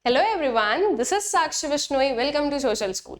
Hello everyone, this is Sakshi Vishnoi. Welcome to Social School.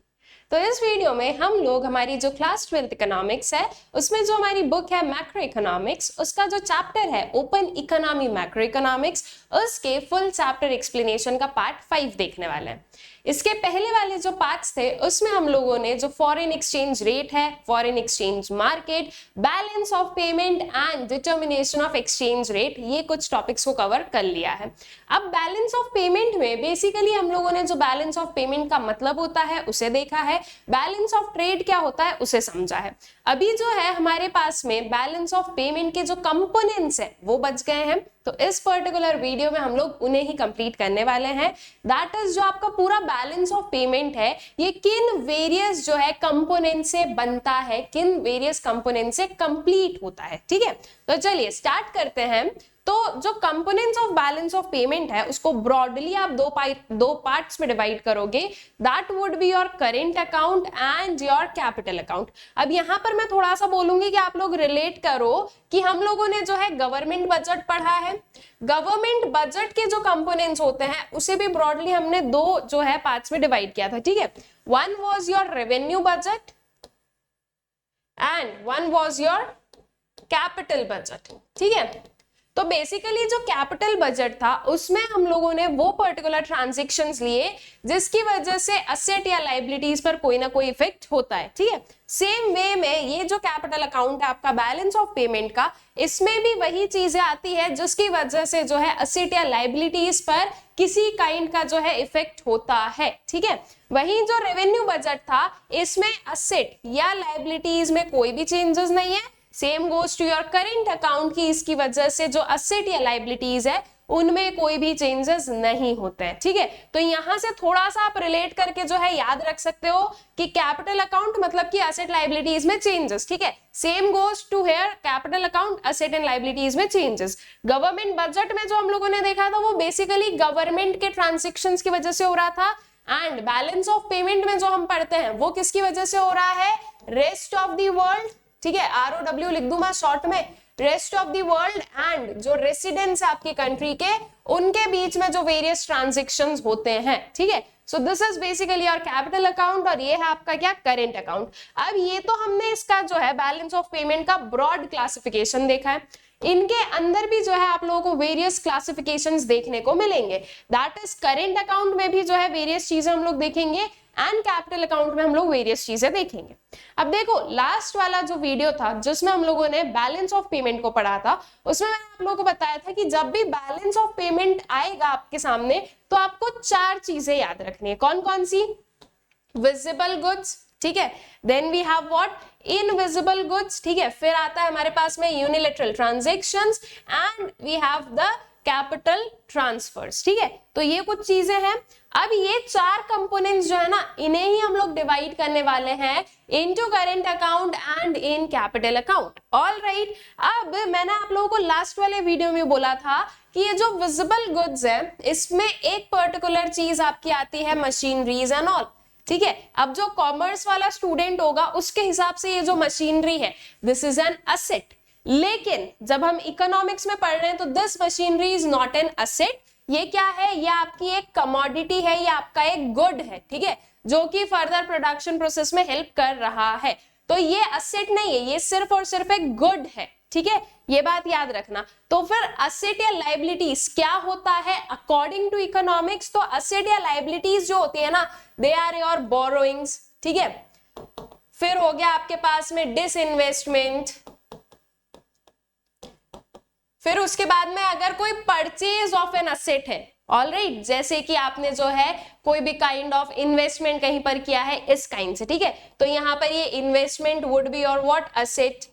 तो इस video में हम लोग हमारी जो क्लास 12th इकोनॉमिक्स है उसमें जो हमारी बुक है मैक्रो इकोनॉमिक्स, उसका जो चैप्टर है ओपन इकोनॉमी मैक्रो इकोनॉमिक्स, उसके फुल चैप्टर एक्सप्लेनेशन का पार्ट 5 देखने वाले हैं। इसके पहले वाले जो पार्ट्स थे उसमें हम लोगों ने जो फॉरेन एक्सचेंज रेट है, foreign exchange market, balance of payment and determination of exchange rate, ये कुछ टॉपिक्स को कवर कर लिया है। अब बैलेंस ऑफ पेमेंट में बेसिकली हम लोगों ने जो बैलेंस ऑफ पेमेंट का मतलब होता है उसे देखा है, बैलेंस ऑफ ट्रेड क्या होता है उसे समझा है। अभी जो है हमारे पास में बैलेंस ऑफ पेमेंट के जो कंपोनेंट्स है वो बच गए हैं, तो इस पर्टिकुलर वीडियो में हम लोग उन्हें ही कंप्लीट करने वाले हैं। दैट इज जो आपका पूरा बैलेंस ऑफ पेमेंट है ये किन वेरियस जो है कंपोनेंट से बनता है, किन वेरियस कंपोनेंट से कंप्लीट होता है। ठीक है, तो चलिए स्टार्ट करते हैं। तो जो components of balance of payment है उसको ब्रॉडली आप दो पार्ट्स में डिवाइड करोगे। That would be your current account and your capital account. अब यहां पर मैं थोड़ा सा बोलूंगी कि आप लोग रिलेट करो कि हम लोगों ने जो है गवर्नमेंट बजट पढ़ा है। गवर्नमेंट बजट के जो कंपोनेंट्स होते हैं उसे भी ब्रॉडली हमने दो जो है पार्ट्स में डिवाइड किया था। ठीक है, one was your revenue budget and one was your capital budget. ठीक है, तो बेसिकली जो कैपिटल बजट था उसमें हम लोगों ने वो पर्टिकुलर ट्रांजैक्शंस लिए जिसकी वजह से असेट या लायबिलिटीज पर कोई ना कोई इफेक्ट होता है। ठीक है, सेम वे में ये जो कैपिटल अकाउंट है आपका बैलेंस ऑफ पेमेंट का, इसमें भी वही चीजें आती है जिसकी वजह से जो है असेट या लायबिलिटीज पर किसी काइंड का जो है इफेक्ट होता है। ठीक है, वही जो रेवेन्यू बजट था इसमें असेट या लायबिलिटीज में कोई भी चेंजेस नहीं है। Same goes to your current account की इसकी वजह से जो असेट या लायबिलिटीज है उनमें कोई भी चेंजेस नहीं होते हैं। ठीक है, तो यहां से थोड़ा सा आप रिलेट करके जो है याद रख सकते हो कि कैपिटल अकाउंट मतलब कि असेट लायबिलिटीज में चेंजेस। ठीक है, same goes to here capital account asset and liabilities में चेंजेस। गवर्नमेंट बजट में जो हम लोगों ने देखा था वो बेसिकली गवर्नमेंट के ट्रांजेक्शंस की वजह से हो रहा था, एंड बैलेंस ऑफ पेमेंट में जो हम पढ़ते हैं वो किसकी वजह से हो रहा है, रेस्ट ऑफ द वर्ल्ड। ठीक है, ROW लिख दूं मैं शॉर्ट में, rest of the world and जो रेसिडेंट्स है आपकी कंट्री के उनके बीच में जो वेरियस ट्रांजैक्शंस होते हैं। ठीक है, so this is basically your capital account और ये है आपका क्या, करेंट अकाउंट। अब ये तो हमने इसका जो है बैलेंस ऑफ पेमेंट का ब्रॉड क्लासिफिकेशन देखा है। इनके अंदर भी जो है आप लोगों को वेरियस क्लासिफिकेशंस देखने को मिलेंगे। दैट इज करेंट अकाउंट में भी जो है वेरियस चीजें हम लोग देखेंगे एंड कैपिटल अकाउंट में हम लोग वेरियस चीजें देखेंगे। अब देखो लास्ट वाला जो वीडियो था जिसमें हम लोगों ने बैलेंस ऑफ पेमेंट को पढ़ा था उसमें मैंने आप लोगों को बताया था कि जब भी बैलेंस ऑफ पेमेंट आएगा आपके सामने तो आपको 4 चीजें याद रखनी है। कौन कौन सी, विजिबल गुड्स, ठीक है, then we have what, invisible goods, ठीक है, फिर आता है हमारे पास में unilateral transactions and we have the capital transfers. ठीक है, तो ये कुछ चीजें हैं। अब ये 4 कंपोनेंट्स जो है ना इन्हें ही हम लोग डिवाइड करने वाले हैं into current account and in capital account. All right, अब मैंने आप लोगों को लास्ट वाले वीडियो में बोला था कि ये जो विजिबल गुड्स है इसमें एक पर्टिकुलर चीज आपकी आती है मशीनरीज एंड ऑल। ठीक है, अब जो कॉमर्स वाला स्टूडेंट होगा उसके हिसाब से ये जो मशीनरी है दिस इज एन असेट, लेकिन जब हम इकोनॉमिक्स में पढ़ रहे हैं तो this machinery is not an asset. ये क्या है, ये आपकी एक कमोडिटी है, ये आपका एक गुड है। ठीक है, जो कि फर्दर प्रोडक्शन प्रोसेस में हेल्प कर रहा है, तो ये असेट नहीं है, ये सिर्फ और सिर्फ एक गुड है। ठीक है, ये बात याद रखना। तो फिर असेट या लायबिलिटीज क्या होता है अकॉर्डिंग टू इकोनॉमिक्स, तो असेट या लायबिलिटीज जो होती है ना दे आर योर बोरोइंग्स। ठीक है, फिर हो गया आपके पास में डिसइन्वेस्टमेंट, फिर उसके बाद में अगर कोई परचेज ऑफ एन असेट है, ऑल राइट, जैसे कि आपने जो है कोई भी काइंड ऑफ इन्वेस्टमेंट कहीं पर किया है इस काइंड से। ठीक है, तो यहां पर ये investment would be your what, asset,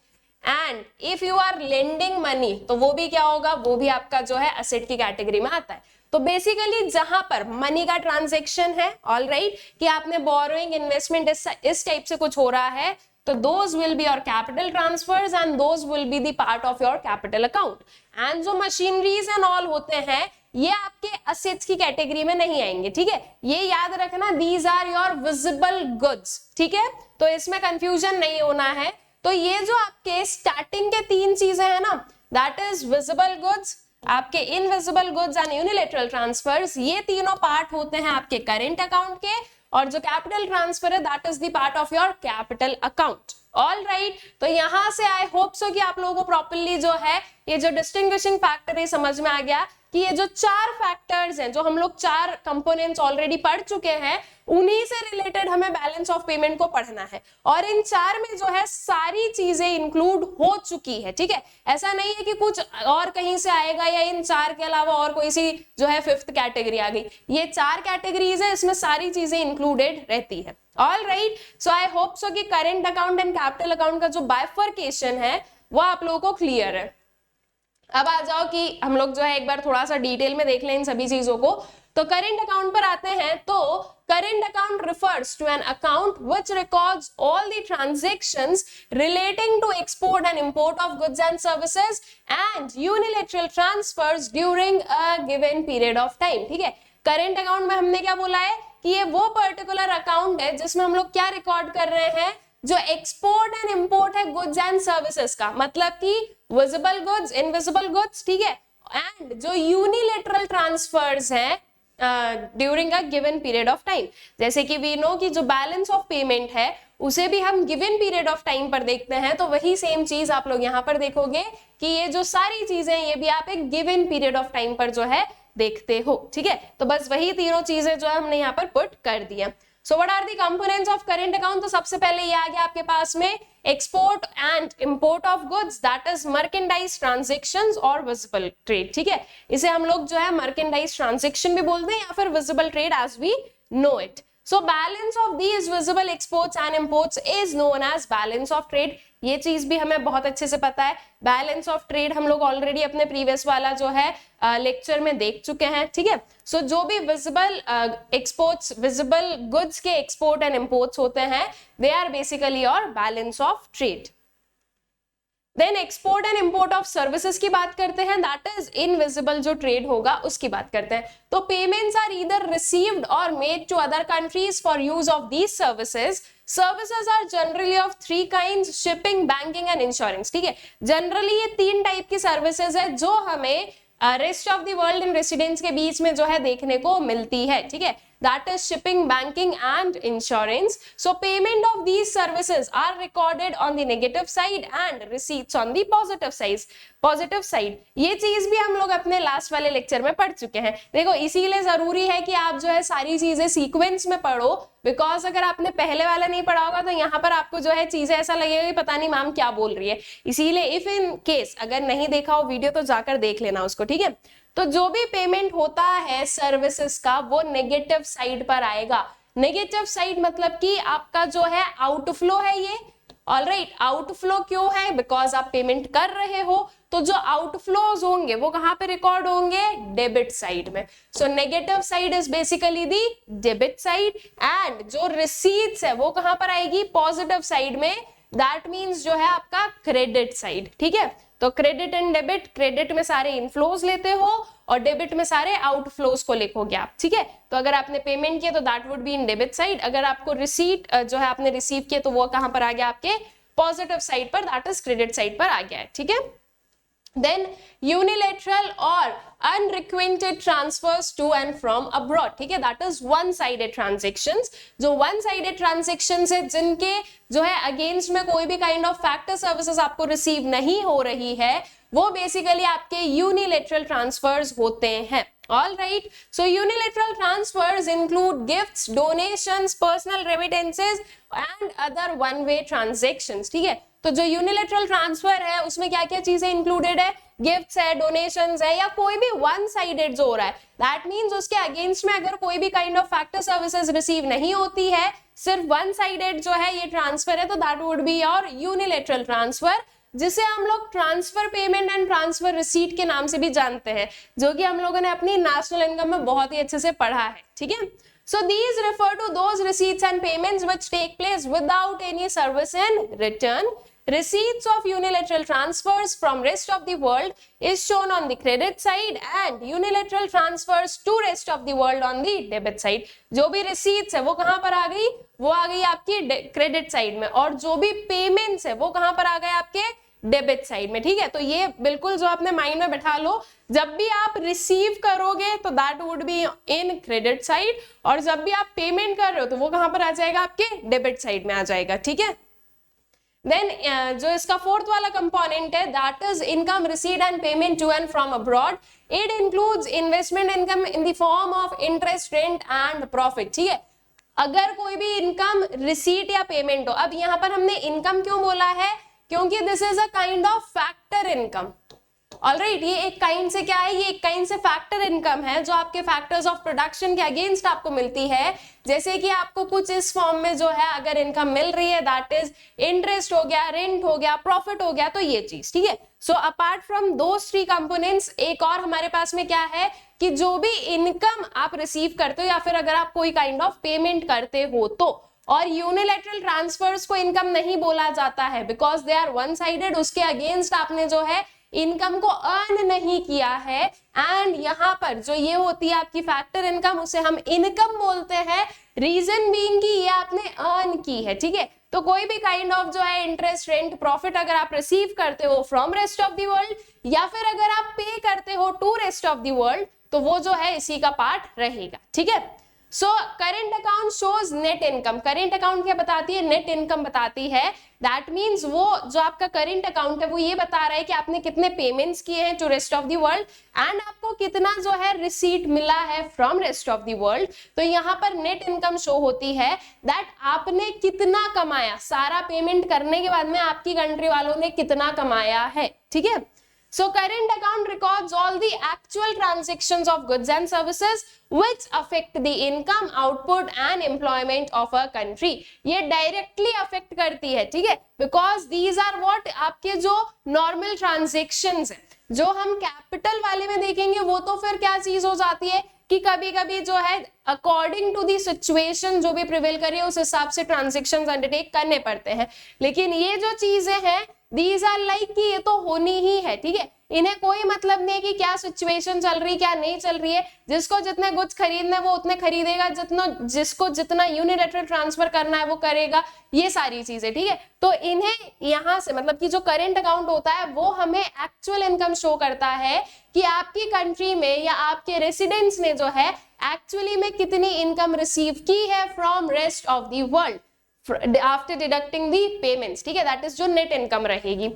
and if you are lending money तो वो भी क्या होगा, वो भी आपका जो है असेट की कैटेगरी में आता है। तो बेसिकली जहां पर मनी का ट्रांजैक्शन है, ऑल राइट, कि आपने बोरोइंग, इन्वेस्टमेंट इस टाइप से कुछ हो रहा है, तो those will be your capital transfers and those will be the part of your capital account. And जो मशीनरीज एंड ऑल होते हैं ये आपके असेट्स की कैटेगरी में नहीं आएंगे। ठीक है, ये याद रखना, these are your visible goods। ठीक है, तो इसमें कंफ्यूजन नहीं होना है। तो ये जो आपके स्टार्टिंग के 3 चीजें हैं ना, that is visible goods, आपके invisible goods and unilateral transfers, ये तीनों पार्ट होते हैं आपके करेंट अकाउंट के, और जो कैपिटल ट्रांसफर है that is the part of your capital account. All right, तो यहां से आई होप सो कि आप लोगों को प्रॉपर्ली जो है ये जो डिस्टिंग्विशिंग फैक्टर है समझ में आ गया कि ये जो चार फैक्टर्स हैं, जो हम लोग चार कंपोनेंट्स ऑलरेडी पढ़ चुके हैं, उन्हीं से रिलेटेड हमें बैलेंस ऑफ पेमेंट को पढ़ना है, और इन चार में जो है सारी चीजें इंक्लूड हो चुकी है। ठीक है, ऐसा नहीं है कि कुछ और कहीं से आएगा या इन चार के अलावा और कोई सी जो है फिफ्थ कैटेगरी आ गई। ये चार कैटेगरीज है, इसमें सारी चीजें इंक्लूडेड रहती है। All right, so I hope so कि current account and capital account का जो बाइफर्केशन है वो आप लोगों को क्लियर है। अब आ जाओ कि हम लोग जो है एक बार थोड़ा सा डिटेल में देख लें इन सभी चीजों को। तो करेंट अकाउंट पर आते हैं, तो current account refers to an account which records all the transactions relating to export and import of goods and services and unilateral transfers during a given period of time. ठीक है, current account में हमने क्या बोला है कि ये वो पर्टिकुलर अकाउंट है जिसमें हम लोग क्या रिकॉर्ड कर रहे हैं, जो एक्सपोर्ट एंड इंपोर्ट है गुड्स एंड सर्विसेज का, मतलब कि विजिबल गुड्स, इनविजिबल गुड्स, ठीक है, एंड जो यूनिलैटरल ट्रांसफर्स हैं during a given period of time. जैसे कि वी नो कि जो बैलेंस ऑफ पेमेंट है उसे भी हम गिवन पीरियड ऑफ टाइम पर देखते हैं, तो वही सेम चीज आप लोग यहाँ पर देखोगे कि ये जो सारी चीजें ये भी आप एक गिवन पीरियड ऑफ टाइम पर जो है देखते हो। ठीक है, तो बस वही तीनों चीजें जो है हमने यहाँ पर पुट कर दिया। So what are the components of current account, तो सबसे पहले ये आ गया आपके पास में export and import of goods, that is merchandise transactions और विजिबल ट्रेड। ठीक है, इसे हम लोग जो है मर्केंडाइज ट्रांजैक्शन भी बोलते हैं या फिर visible trade as we know it. So balance of these visible exports and imports is known as balance of trade. ये चीज भी हमें बहुत अच्छे से पता है, बैलेंस ऑफ ट्रेड हम लोग ऑलरेडी अपने प्रीवियस वाला जो है लेक्चर में देख चुके हैं। ठीक है, सो जो भी विजिबल एक्सपोर्ट्स, विजिबल गुड्स के एक्सपोर्ट एंड इंपोर्ट्स होते हैं, they are basically our balance of trade. Then export and import of services की बात करते हैं, दैट इज इनविजिबल जो ट्रेड होगा उसकी बात करते हैं। तो payments are either received or made to other countries for use of these services. Services are generally of three kinds, shipping, banking and insurance. ठीक है, जनरली ये तीन टाइप की सर्विसेज है जो हमें rest of the world in residents के बीच में जो है देखने को मिलती है। ठीक है, that is shipping, banking and insurance. So payment of these services are recorded on the negative side and receipts on the positive side. ये चीज भी हम लोग अपने लास्ट वाले लेक्चर में पढ़ चुके हैं। देखो, इसीलिए जरूरी है कि आप जो है सारी चीजें सीक्वेंस में पढ़ो, बिकॉज अगर आपने पहले वाला नहीं पढ़ा होगा तो यहाँ पर आपको जो है चीजें ऐसा लगेगा कि पता नहीं मैम क्या बोल रही है। इसीलिए इफ इन केस अगर नहीं देखा हो वीडियो तो जाकर देख लेना उसको। ठीक है, तो जो भी पेमेंट होता है सर्विसेज का वो नेगेटिव साइड पर आएगा। नेगेटिव साइड मतलब कि आपका जो है आउटफ्लो है ये। ऑलराइट, आउटफ्लो क्यों है? बिकॉज आप पेमेंट कर रहे हो, तो जो आउटफ्लोज होंगे वो कहां पे रिकॉर्ड होंगे? डेबिट साइड में। So negative side is basically the debit side, and जो रिसीट्स है वो कहां पर आएगी? पॉजिटिव साइड में। दैट मीन्स जो है आपका क्रेडिट साइड। ठीक है, तो क्रेडिट एंड डेबिट, क्रेडिट में सारे इनफ्लोज लेते हो और डेबिट में सारे आउटफ्लोज को लिखोगे आप। ठीक है, तो अगर आपने पेमेंट किया तो that would be in debit side, अगर आपको रिसीट जो है आपने रिसीव किया तो वो कहां पर आ गया? आपके पॉजिटिव साइड पर, दैट इज क्रेडिट साइड पर आ गया है। ठीक है, देन यूनिलैटरल और unrequited transfers to and from abroad। ठीक है, that is one sided transactions. जो वन साइडेड ट्रांजेक्शंस है जिनके जो है अगेंस्ट में कोई भी काइंड ऑफ फैक्टर सर्विसेज आपको रिसीव नहीं हो रही है, वो बेसिकली आपके यूनिलैटरल ट्रांसफर्स होते हैं। All right, so unilateral transfers include gifts, donations, personal remittances and other one-way transactions। ठीक है, तो जो यूनिलैटरल ट्रांसफर है उसमें क्या क्या चीजें इंक्लूडेड है? गिफ्ट्स है, डोनेशंस है, या कोई भी वन साइडेड जो हो रहा है, दैट मींस उसके अगेंस्ट में अगर कोई भी kind of factor services receive नहीं होती है, सिर्फ वन साइडेड जो है ये ट्रांसफर है, तो that would be your unilateral transfer, जिसे हम लोग transfer payment and transfer receipt के नाम से भी जानते हैं, जो कि हम लोगों ने अपनी नेशनल इनकम में बहुत ही अच्छे से पढ़ा है। ठीक है, so these refer to those receipts and payments which take place without any service in return. Receipts of unilateral transfers from rest of the world is shown on the credit side and unilateral transfers to rest of the world on the debit side. जो भी receipts है वो कहां पर आ गई? वो आ गई आपकी क्रेडिट साइड में, और जो भी पेमेंट्स है वो कहां पर आ गए? आपके डेबिट साइड में, ठीक है। तो ये बिल्कुल जो आपने माइंड में बैठा लो, जब भी आप रिसीव करोगे तो that would be in credit side, और जब भी आप पेमेंट कर रहे हो तो वो कहां पर आ जाएगा, आपके डेबिट साइड में आ जाएगा, ठीक है। देन जो इसका फोर्थ वाला कंपोनेंट है, that is income received and payment to and from abroad. It includes investment income in the form of interest, rent and profit, ठीक है। अगर कोई भी इनकम रिसीट या पेमेंट हो, अब यहाँ पर हमने इनकम क्यों बोला है, क्योंकि this is a kind of factor income, alright. ये एक काइंड से क्या है, ये एक काइंड से फैक्टर इनकम है जो आपके फैक्टर्स ऑफ प्रोडक्शन के अगेंस्ट आपको मिलती है। जैसे कि आपको कुछ इस फॉर्म में जो है अगर इनकम मिल रही है, दैट इज इंटरेस्ट हो गया, रेंट हो गया, प्रॉफिट हो गया, तो ये चीज, ठीक है। So apart from those three components, एक और हमारे पास में क्या है कि जो भी इनकम आप रिसीव करते हो या फिर अगर आप कोई काइंड ऑफ पेमेंट करते हो तो, और यूनिलैटरल ट्रांसफर्स को इनकम नहीं बोला जाता है because they are one sided, उसके अगेंस्ट आपने जो है इनकम को अर्न नहीं किया है। एंड यहाँ पर जो ये होती है आपकी फैक्टर इनकम, उसे हम इनकम बोलते हैं, रीजन बीइंग कि ये आपने अर्न की है, ठीक है। तो कोई भी काइंड ऑफ जो है इंटरेस्ट, रेंट, प्रॉफिट अगर आप रिसीव करते हो from rest of the world, या फिर अगर आप पे करते हो to rest of the world, तो वो जो है इसी का पार्ट रहेगा, ठीक है। So current account shows net income. Current account क्या बताती है, नेट इनकम बताती है। दैट मीन्स वो जो आपका करेंट अकाउंट है वो ये बता रहा है कि आपने कितने पेमेंट्स किए हैं to rest of the world and आपको कितना जो है रिसीट मिला है from rest of the world. तो यहाँ पर नेट इनकम शो होती है दैट आपने कितना कमाया, सारा पेमेंट करने के बाद में आपकी कंट्री वालों ने कितना कमाया है, ठीक है। So current account records all the actual transactions of goods and services which affect the income, output and employment of a country. ये directly affect करती है, ठीक है, because these are what आपके जो normal transactions है। जो हम कैपिटल वाले में देखेंगे वो तो फिर क्या चीज हो जाती है कि कभी कभी जो है अकॉर्डिंग टू दी सिचुएशन जो भी प्रिवेल करे उस हिसाब से ट्रांजेक्शंस अंडरटेक करने पड़ते हैं। लेकिन ये जो चीजें हैं दीज आर लाइक कि ये तो होनी ही है, ठीक है। इन्हें कोई मतलब नहीं कि क्या सिचुएशन चल रही क्या नहीं चल रही है, जिसको जितने गुड्स खरीदने वो उतने खरीदेगा, जिसको जितना यूनिलैटरल ट्रांसफर करना है वो करेगा, ये सारी चीजें, ठीक है। तो इन्हें यहाँ से मतलब कि जो करेंट अकाउंट होता है वो हमें एक्चुअल इनकम शो करता है कि आपकी कंट्री में या आपके रेसिडेंट्स ने जो है एक्चुअली में कितनी इनकम रिसीव की है from rest of the world after deducting the payments, ठीक है। दैट इज जो नेट इनकम रहेगी।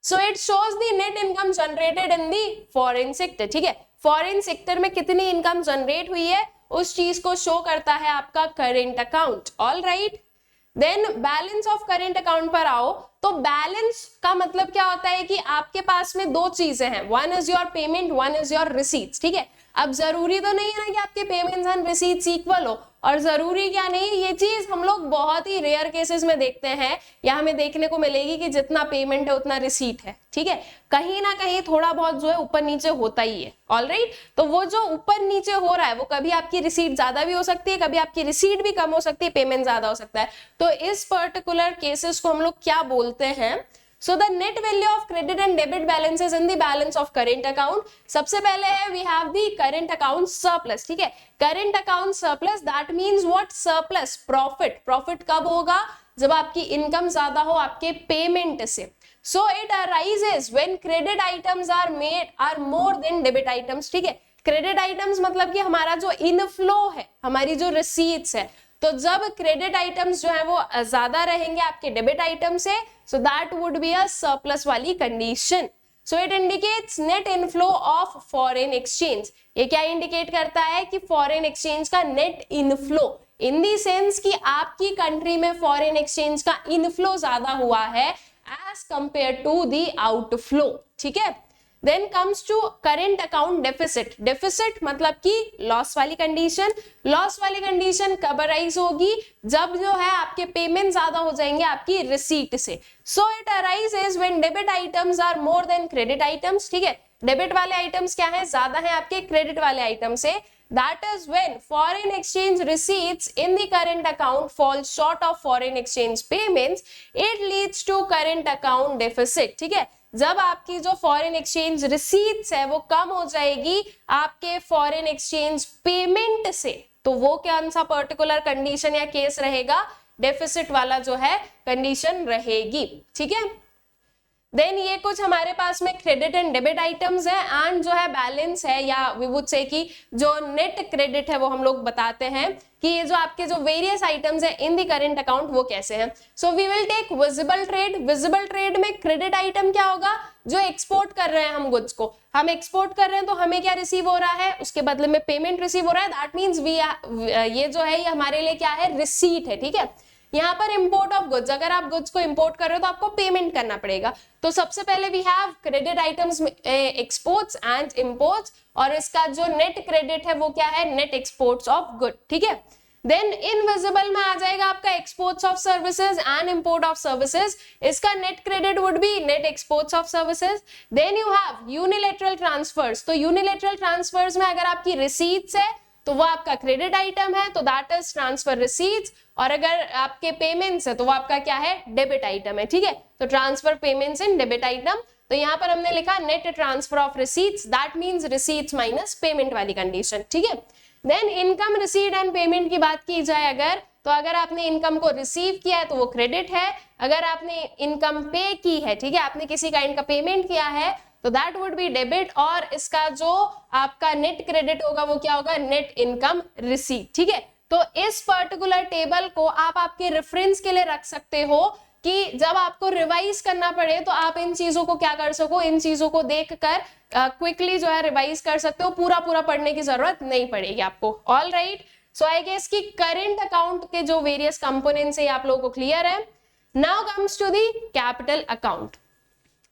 So it shows the net income generated in the foreign sector, ठीक है। फॉरेन सेक्टर में कितनी इनकम जनरेट हुई है उस चीज को शो करता है आपका current account, all right. Then balance of current account पर आओ तो बैलेंस का मतलब क्या होता है कि आपके पास में दो चीजें हैं, one is your payment, one is your receipts, ठीक है। अब जरूरी तो नहीं है ना कि आपके पेमेंट्स एंड रिसीट्स इक्वल हो, और जरूरी क्या नहीं, ये चीज हम लोग बहुत ही रेयर केसेस में देखते हैं या हमें देखने को मिलेगी कि जितना पेमेंट है उतना रिसीट है, ठीक है। कहीं ना कहीं थोड़ा बहुत जो है ऊपर नीचे होता ही है, ऑलराइट। तो वो जो ऊपर नीचे हो रहा है वो कभी आपकी रिसीट ज्यादा भी हो सकती है, कभी आपकी रिसीट भी कम हो सकती है, पेमेंट ज्यादा हो सकता है। तो इस पर्टिकुलर केसेस को हम लोग क्या बोलते हैं, so the net value of credit and debit balances in the balance of current account। सबसे पहले है we have the current account surplus, ठीक है। current account surplus that means what, surplus, profit। profit कब होगा, जब आपकी इनकम ज्यादा हो आपके पेमेंट से। so it arises when credit items are more than debit items, ठीक है। क्रेडिट आइटम्स मतलब कि हमारा जो इनफ्लो है, हमारी जो रिसीट्स है, तो जब क्रेडिट आइटम्स जो है वो ज्यादा रहेंगे आपके डेबिट आइटम से, so that would be a surplus वाली condition. So it indicates net inflow of foreign exchange. ये क्या इंडिकेट करता है कि फॉरेन एक्सचेंज का net inflow, in the sense कि आपकी कंट्री में फॉरेन एक्सचेंज का इनफ्लो ज्यादा हुआ है as compare to the outflow, ठीक है। Then comes to current account deficit. Deficit मतलब कि लॉस वाली कंडीशन। लॉस वाली कंडीशन कब अराइज होगी, जब जो है आपके पेमेंट ज्यादा हो जाएंगे आपकी रिसीट से। So it arises when debit items are more than credit items, ठीक है। डेबिट वाले आइटम्स क्या है, ज्यादा है आपके क्रेडिट वाले आइटम से। That is when foreign exchange receipts in the current account fall short of foreign exchange payments, it leads to current account deficit, ठीक है। जब आपकी जो फॉरेन एक्सचेंज रिसीट्स है वो कम हो जाएगी आपके फॉरेन एक्सचेंज पेमेंट से, तो वो कौन सा पर्टिकुलर कंडीशन या केस रहेगा, डेफिसिट वाला जो है कंडीशन रहेगी, ठीक है। देन ये कुछ हमारे पास में क्रेडिट एंड डेबिट आइटम्स है, एंड जो है बैलेंस है, या वी वुड से कि जो नेट क्रेडिट है वो हम लोग बताते हैं कि ये जो आपके जो वेरियस आइटम्स है इन द करेंट अकाउंट वो कैसे हैं। So we will take visible trade. Visible trade में क्रेडिट आइटम क्या होगा, जो एक्सपोर्ट कर रहे हैं हम गुड्स को, हम एक्सपोर्ट कर रहे हैं तो हमें क्या रिसीव हो रहा है, उसके बदले में पेमेंट रिसीव हो रहा है, दैट मींस ये जो है ये हमारे लिए क्या है, रिसीट है, ठीक है। यहाँ पर इंपोर्ट ऑफ गुड्स, अगर आप गुड्स को इंपोर्ट कर रहे हो तो आपको पेमेंट करना पड़ेगा। तो सबसे पहले we have credit items exports and imports, और इसका जो नेट क्रेडिट है वो क्या है, नेट एक्सपोर्ट्स ऑफ गुड, ठीक है। देन इनविजिबल में आ जाएगा आपका exports of services and import of services, इसका net credit would be net exports of services. Then you have unilateral transfers, तो यूनिलेटरल ट्रांसफर्स में अगर आपकी रिसीट्स है तो वो आपका क्रेडिट आइटम है, तो दैट इज ट्रांसफर रिसीट्स, और अगर आपके पेमेंट्स है तो वो आपका क्या है, डेबिट आइटम है, ठीक है। तो transfer payments in debit item, तो यहाँ पर हमने लिखा net transfer of receipts, that means receipts minus payment वाली कंडीशन, ठीक है। Then income receipt and payment की बात की जाए अगर, तो अगर आपने इनकम को रिसीव किया है तो वो क्रेडिट है, अगर आपने इनकम पे की है, ठीक है, आपने किसी काइंड का पेमेंट किया है तो दैट वुड बी डेबिट, और इसका जो आपका नेट क्रेडिट होगा वो क्या होगा, नेट इनकम रिसीट, ठीक है। तो इस पर्टिकुलर टेबल को आप आपके रेफरेंस के लिए रख सकते हो कि जब आपको रिवाइज करना पड़े तो आप इन चीजों को क्या कर सको, इन चीजों को देखकर क्विकली जो है रिवाइज कर सकते हो, पूरा पूरा पढ़ने की जरूरत नहीं पड़ेगी आपको। All right, so I guess कि करंट अकाउंट के जो वेरियस कंपोनेंट्स है आप लोगों को क्लियर है। Now comes to the capital account.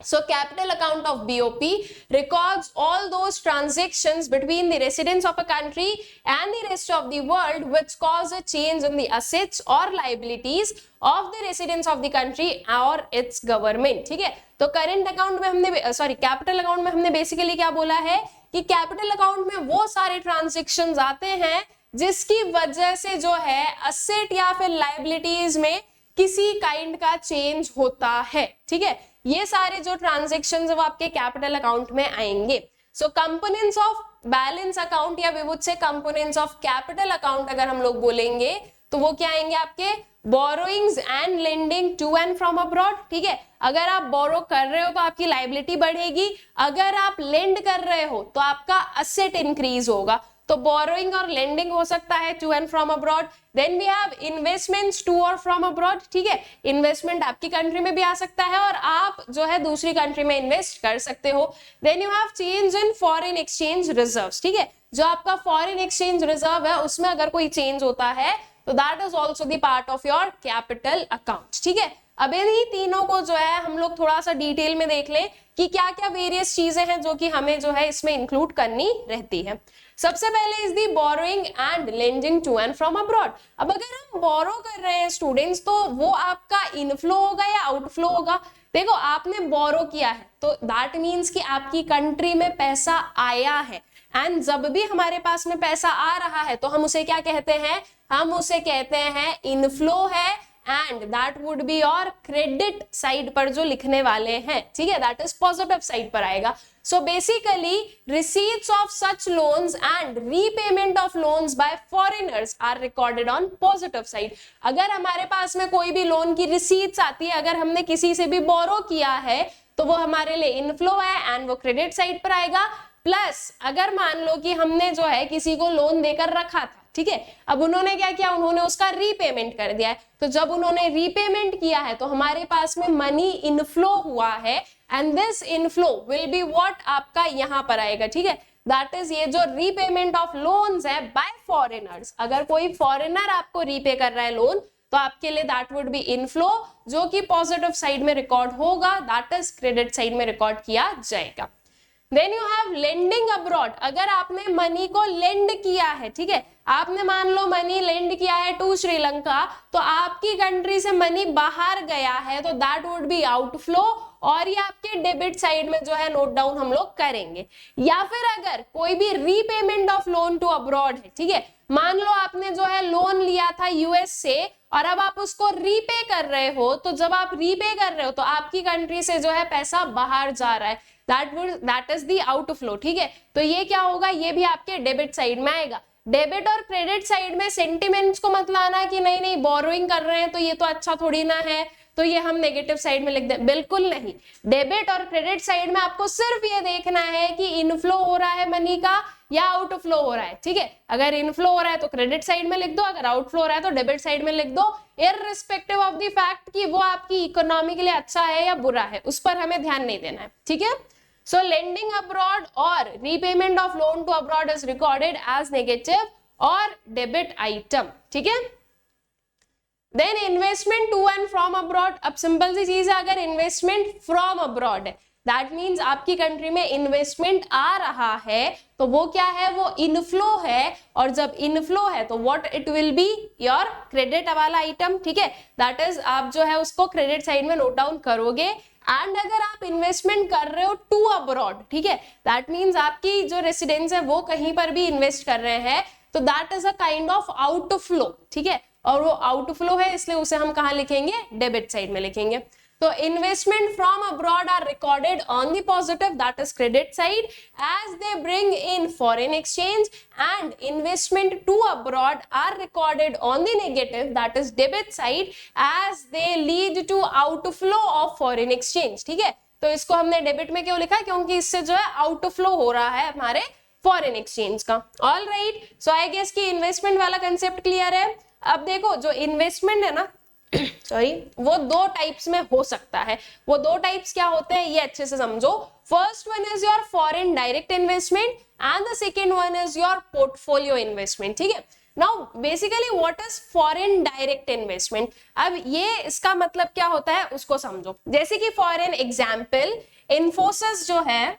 So capital account of BOP records all those transactions between the residents of a country and the rest of the world which cause a change in the assets or liabilities of the residents of the country or its government, ठीक है। तो current account में हमने capital account में हमने basically क्या बोला है कि कैपिटल अकाउंट में वो सारे ट्रांजेक्शन्स आते हैं जिसकी वजह से जो है असेट या फिर लाइबिलिटीज में किसी काइंड का चेंज होता है, ठीक है। ये सारे जो ट्रांजैक्शंस है वो आपके कैपिटल अकाउंट में आएंगे। So components of balance account या we would say components of capital account अगर हम लोग बोलेंगे तो वो क्या आएंगे आपके, borrowings and lending to and from abroad, ठीक है। अगर आप बोरो कर रहे हो तो आपकी लाइबिलिटी बढ़ेगी, अगर आप लेंड कर रहे हो तो आपका असेट इंक्रीज होगा। तो बोरोइंग और लेंडिंग हो सकता है to and from abroad. Then we have investments to और फ्रॉम अब्रॉड, ठीक है। इन्वेस्टमेंट आपकी कंट्री में भी आ सकता है और आप जो है दूसरी कंट्री में इन्वेस्ट कर सकते हो। Then you have change in foreign exchange reserves, ठीक है। जो आपका फॉरेन एक्सचेंज रिजर्व है उसमें अगर कोई चेंज होता है तो that is also the part of your capital account, ठीक है। अब इन तीनों को जो है हम लोग थोड़ा सा डिटेल में देख लें कि क्या क्या वेरियस चीजें हैं जो कि हमें जो है इसमें इंक्लूड करनी रहती है। सबसे पहले is the borrowing and lending to and from abroad. अब अगर हम बोरो कर रहे हैं स्टूडेंट्स तो वो आपका इनफ्लो होगा या आउटफ्लो होगा। देखो आपने बोरो किया है तो दैट मीन्स कि आपकी कंट्री में पैसा आया है, एंड जब भी हमारे पास में पैसा आ रहा है तो हम उसे क्या कहते हैं, हम उसे कहते हैं इनफ्लो है, एंड दैट वुड बी और क्रेडिट साइड पर जो लिखने वाले हैं, ठीक है, दैट इज पॉजिटिव साइड पर आएगा। So basically receipts of such loans and repayment of loans by foreigners are recorded on positive side। अगर हमारे पास में कोई भी लोन की रिसीट्स आती है, अगर हमने किसी से भी बोरो किया है तो वो हमारे लिए इनफ्लो है एंड वो क्रेडिट साइड पर आएगा। प्लस अगर मान लो कि हमने जो है किसी को लोन देकर रखा था, ठीक है, अब उन्होंने क्या किया, उन्होंने उसका रीपेमेंट कर दिया है, तो जब उन्होंने रीपेमेंट किया है तो हमारे पास में मनी इनफ्लो हुआ है, and this inflow will be what, आपका यहां पर आएगा, ठीक है, दैट इज ये जो रीपेमेंट ऑफ लोन्स है बाय फॉरेनर्स। अगर कोई फॉरेनर आपको रीपे कर रहा है लोन तो आपके लिए दैट वुड बी इनफ्लो, जो कि पॉजिटिव साइड में रिकॉर्ड होगा, दैट इज क्रेडिट साइड में रिकॉर्ड किया जाएगा। Then you have lending abroad. अगर आपने मनी को लेंड किया है, ठीक है, आपने मान लो मनी लेंड किया है टू श्रीलंका, तो आपकी कंट्री से मनी बाहर गया है तो दैट वुड बी आउटफ्लो, और ये आपके डेबिट साइड में जो है नोट डाउन हम लोग करेंगे। या फिर अगर कोई भी repayment of loan to abroad है, ठीक है, मान लो आपने जो है लोन लिया था यूएस से और अब आप उसको रीपे कर रहे हो, तो जब आप रीपे कर रहे हो तो आपकी कंट्री से जो है पैसा बाहर जा रहा है, दैट इज द आउटफ्लो, ठीक है। तो ये क्या होगा, ये भी आपके डेबिट साइड में आएगा। डेबिट और क्रेडिट साइड में सेंटिमेंट्स को मत लाना कि नहीं नहीं बोरोइंग कर रहे हैं तो ये तो अच्छा थोड़ी ना है, तो ये हम नेगेटिव साइड में लिख दें? बिल्कुल नहीं। डेबिट और क्रेडिट साइड में आपको सिर्फ ये देखना है कि इनफ्लो हो रहा है मनी का या आउटफ्लो हो रहा है, ठीक है। अगर इनफ्लो हो रहा है तो क्रेडिट साइड में लिख दो, अगर आउटफ्लो हो रहा है तो डेबिट साइड में लिख दो, इररिस्पेक्टिव ऑफ द फैक्ट कि वो आपकी इकोनॉमी के लिए अच्छा है या बुरा है, उस पर हमें ध्यान नहीं देना है, ठीक है। सो लेंडिंग अब्रॉड और repayment of loan to abroad is recorded as negative or debit item, ठीक है। Then investment to and from abroad, अब सिंपल सी चीज है, अगर इन्वेस्टमेंट फ्रॉम अब्रॉड है दैट मीन्स आपकी कंट्री में इन्वेस्टमेंट आ रहा है, तो वो क्या है, वो इनफ्लो है, और जब इनफ्लो है तो what it will be, your credit वाला आइटम, ठीक है। दैट इज आप जो है उसको क्रेडिट साइड में नोट डाउन करोगे। एंड अगर आप इन्वेस्टमेंट कर रहे हो टू अब्रॉड, ठीक है, दैट मीन्स आपकी जो रेसिडेंस है वो कहीं पर भी इन्वेस्ट कर रहे हैं, तो that is a kind of outflow, ठीक है। और वो आउटफ्लो है इसलिए उसे हम कहाँ लिखेंगे, डेबिट साइड में लिखेंगे। तो investment from abroad are recorded on the positive, that is credit side, as they bring in foreign exchange, and investment to abroad are recorded on the negative, that is debit side, as they lead to outflow of foreign exchange, ठीक है। तो इसको हमने debit में क्यों लिखा है, क्योंकि इससे जो है आउटफ्लो हो रहा है हमारे फॉरेन एक्सचेंज का। All right, so I guess कि इन्वेस्टमेंट वाला कंसेप्ट क्लियर है। अब देखो जो इन्वेस्टमेंट है ना सॉरी, वो दो टाइप्स में हो सकता है। वो दो टाइप्स क्या होते हैं ये अच्छे से समझो। First one is your foreign direct investment and the second one is your portfolio investment, ठीक है। Now basically what is foreign direct investment, अब ये इसका मतलब क्या होता है उसको समझो। जैसे कि फॉर एन एग्जाम्पल इन्फोसिस जो है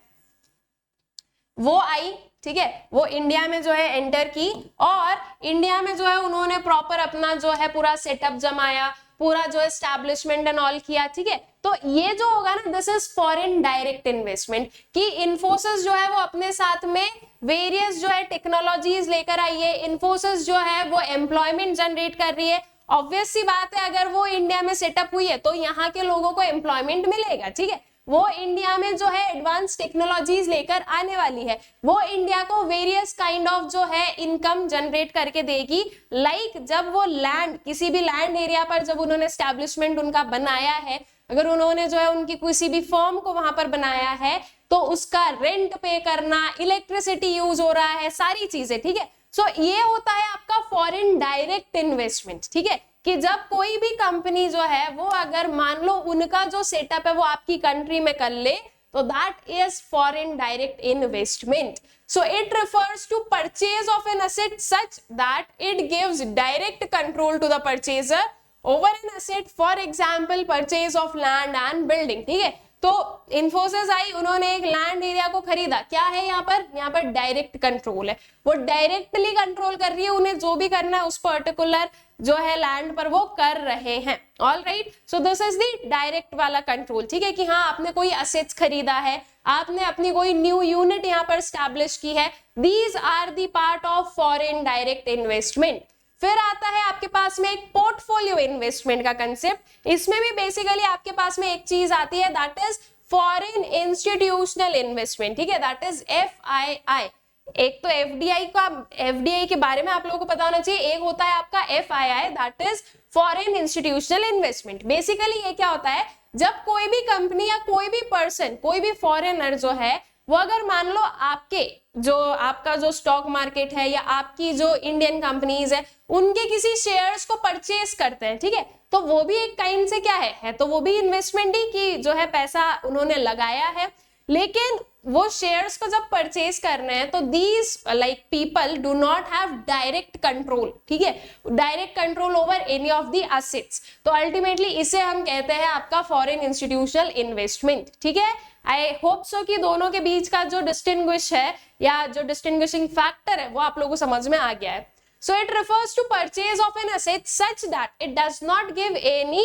वो आई, ठीक है, वो इंडिया में जो है एंटर की, और इंडिया में जो है उन्होंने प्रॉपर अपना जो है पूरा सेटअप जमाया, पूरा जो एस्टैब्लिशमेंट एंड ऑल किया, ठीक है। तो ये जो होगा ना, this is foreign direct investment, कि इन्फोसिस जो है वो अपने साथ में वेरियस जो है टेक्नोलॉजीज लेकर आई है, इन्फोसिस जो है वो एम्प्लॉयमेंट जनरेट कर रही है। ऑब्वियस सी बात है, अगर वो इंडिया में सेटअप हुई है तो यहाँ के लोगों को एम्प्लॉयमेंट मिलेगा, ठीक है। वो इंडिया में जो है एडवांस टेक्नोलॉजीज लेकर आने वाली है, वो इंडिया को वेरियस काइंड ऑफ जो है इनकम जनरेट करके देगी। लाइक जब वो लैंड, किसी भी लैंड एरिया पर जब उन्होंने एस्टैब्लिशमेंट उनका बनाया है, अगर उन्होंने जो है उनकी किसी भी फर्म को वहां पर बनाया है, तो उसका रेंट पे करना, इलेक्ट्रिसिटी यूज हो रहा है, सारी चीजें, ठीक है। सो ये होता है आपका फॉरेन डायरेक्ट इन्वेस्टमेंट, ठीक है, कि जब कोई भी कंपनी जो है वो अगर मान लो उनका जो सेटअप है वो आपकी कंट्री में कर ले, तो that is foreign direct investment. So it refers to purchase of an asset such that it gives direct control to the purchaser over an asset, for example purchase of land and building, ठीक है। तो इन्फोसिस आई, उन्होंने एक land area को खरीदा, क्या है यहाँ पर डायरेक्ट कंट्रोल है, वो डायरेक्टली कंट्रोल कर रही है, उन्हें जो भी करना है उस पर्टिकुलर जो है लैंड पर वो कर रहे हैं। All right, so this is the direct वाला कंट्रोल, ठीक है, कि हाँ आपने कोई असेट्स खरीदा है, आपने अपनी कोई न्यू यूनिट यहाँ पर स्टैब्लिश की है, these are the part of foreign direct investment. फिर आता है आपके पास में एक पोर्टफोलियो इन्वेस्टमेंट का कंसेप्ट। इसमें भी बेसिकली आपके पास में एक चीज आती है, that is foreign institutional investment, ठीक है, दैट इज FII। एक तो FDI के बारे में आप लोगों को पता होना चाहिए, एक होता है आपका FII, that is foreign institutional investment. Basically ये क्या होता है, जब कोई भी कंपनी या कोई भी पर्सन, कोई भी फॉरेनर जो है वो अगर मान लो आपका जो स्टॉक मार्केट है या आपकी जो इंडियन कंपनीज है उनके किसी शेयर्स को परचेज करते हैं, ठीक है, तो वो भी एक काइंड से क्या है तो वो भी इन्वेस्टमेंट ही की जो है पैसा उन्होंने लगाया है। लेकिन वो शेयर्स को जब परचेज कर रहे हैं तो these like people do not have direct control, ठीक है, direct control over any of the assets. तो अल्टीमेटली इसे हम कहते हैं आपका फॉरेन इंस्टीट्यूशनल इन्वेस्टमेंट, ठीक है। आई होप सो कि दोनों के बीच का जो डिस्टिंग्विश है या जो डिस्टिंग्विशिंग फैक्टर है वो आप लोगों को समझ में आ गया है। So it refers to purchase of an asset such that it does not give any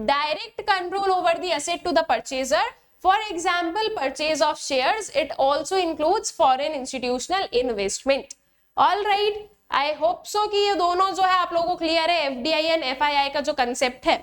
direct control over the asset to the purchaser. For example, purchase of shares. It also includes foreign institutional investment. All right. I hope so कि ये दोनों जो है आप लोगों को clear है, FDI and FII का जो कंसेप्ट है।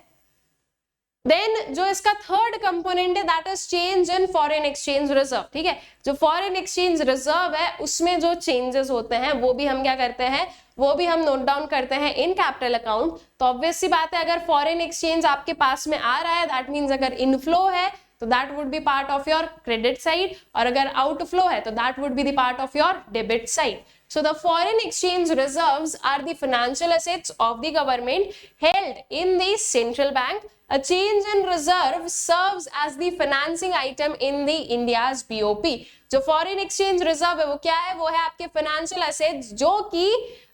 देन जो इसका थर्ड कंपोनेंट है that is change in foreign exchange reserve, ठीक है। जो फॉरेन एक्सचेंज रिजर्व है उसमें जो चेंजेस होते हैं वो भी हम क्या करते हैं, वो भी हम नोट डाउन करते हैं इन कैपिटल अकाउंट। तो ऑब्वियस सी बात है, अगर फॉरेन एक्सचेंज आपके पास में आ रहा है दैट मींस अगर इनफ्लो है तो that would B part of your credit side, और अगर आउटफ्लो है तो that would be the part of your debit side. So the foreign exchange reserves are the financial assets of the government held in the central bank. A change in reserve serves as the financing item in the India's BOP. जो foreign exchange reserve है वो क्या है, वो है आपके financial assets जो कि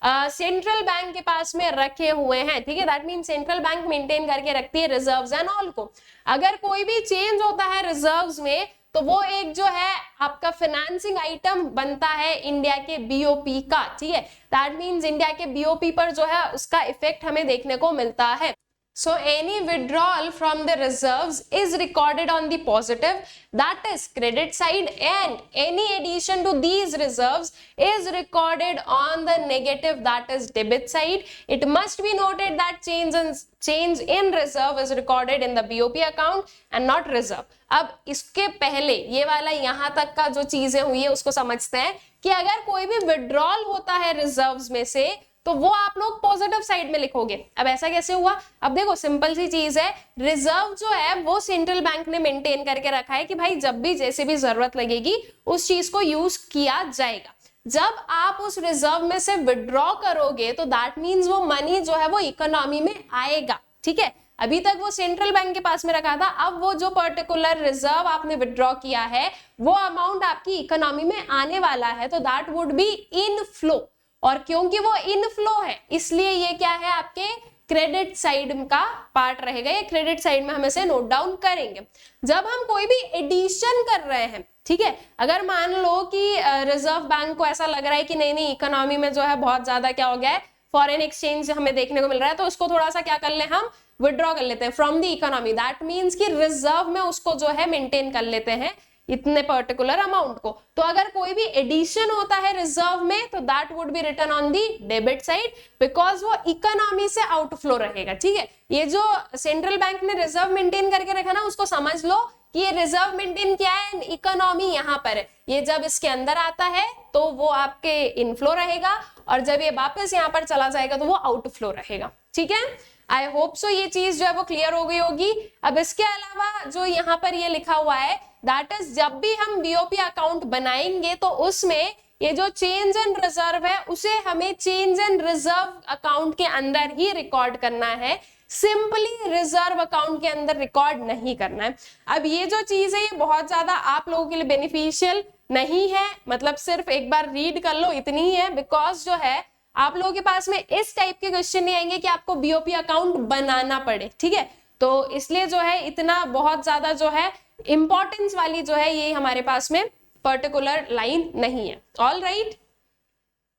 सेंट्रल बैंक के पास में रखे हुए हैं, ठीक है। That mean central bank maintain करके रखती है रिजर्व्स एंड ऑल को। अगर कोई भी चेंज होता है रिजर्व्स में तो वो एक जो है आपका फाइनेंसिंग आइटम बनता है इंडिया के बीओपी का, ठीक है। दैट मींस इंडिया के बीओपी पर जो है उसका इफेक्ट हमें देखने को मिलता है। So any withdrawal from the reserves is recorded on the positive, that is credit side, and any addition to these reserves is recorded on the negative, that is debit side. It must be noted that change in reserve is recorded in the BOP account and not reserve. अब इसके पहले ये वाला यहाँ तक का जो चीजें हुई है उसको समझते हैं कि अगर कोई भी विड्रॉल होता है रिजर्व्स में से तो वो आप लोग पॉजिटिव साइड में लिखोगे। अब ऐसा कैसे हुआ, अब देखो सिंपल सी चीज है, रिजर्व जो है वो सेंट्रल बैंक ने मेंटेन करके रखा है कि भाई जब भी जैसे भी जरूरत लगेगी उस चीज को यूज किया जाएगा। जब आप उस रिजर्व में से विड्रॉ करोगे तो दैट मीन्स वो मनी जो है वो इकोनॉमी में आएगा, ठीक है। अभी तक वो सेंट्रल बैंक के पास में रखा था, अब वो जो पर्टिकुलर रिजर्व आपने विड्रॉ किया है वो अमाउंट आपकी इकोनॉमी में आने वाला है, तो दैट वुड बी इनफ्लो। और क्योंकि वो इनफ्लो है इसलिए ये क्या है, आपके क्रेडिट साइड का पार्ट रहेगा, ये क्रेडिट साइड में हम इसे नोट डाउन करेंगे। जब हम कोई भी एडिशन कर रहे हैं, ठीक है, अगर मान लो कि रिजर्व बैंक को ऐसा लग रहा है कि नहीं नहीं इकोनॉमी में जो है बहुत ज्यादा क्या हो गया है, फॉरेन एक्सचेंज हमें देखने को मिल रहा है, तो उसको थोड़ा सा क्या कर ले, हम विड्रॉ कर लेते हैं from the economy. That means कि रिजर्व में उसको जो है मेंटेन कर लेते हैं इतने पर्टिकुलर अमाउंट को। तो अगर कोई भी एडिशन होता है रिजर्व में तो that would be written on the debit side because वो इकोनॉमी से आउटफ्लो रहेगा, ठीक है। ये जो सेंट्रल बैंक ने रिजर्व मेंटेन करके रखा ना उसको समझ लो कि ये रिजर्व मेंटेन किया है, इकोनॉमी यहाँ पर है, ये जब इसके अंदर आता है तो वो आपके इनफ्लो रहेगा और जब ये वापस यहाँ पर चला जाएगा तो वो आउटफ्लो रहेगा, ठीक है। आई होप सो ये चीज जो है वो क्लियर हो गई होगी। अब इसके अलावा जो यहाँ पर ये लिखा हुआ है दैट इज जब भी हम बीओपी अकाउंट बनाएंगे तो उसमें ये जो चेंज इन रिजर्व है उसे हमें चेंज इन रिजर्व अकाउंट के अंदर ही रिकॉर्ड करना है, सिंपली रिजर्व अकाउंट के अंदर रिकॉर्ड नहीं करना है। अब ये जो चीज है ये बहुत ज्यादा आप लोगों के लिए बेनिफिशियल नहीं है, मतलब सिर्फ एक बार रीड कर लो इतनी ही है, बिकॉज जो है आप लोगों के पास में इस टाइप के क्वेश्चन नहीं आएंगे कि आपको बीओपी अकाउंट बनाना पड़े, ठीक है। तो इसलिए जो है इतना बहुत ज्यादा जो है इंपॉर्टेंस वाली जो है ये हमारे पास में पर्टिकुलर लाइन नहीं है। All right,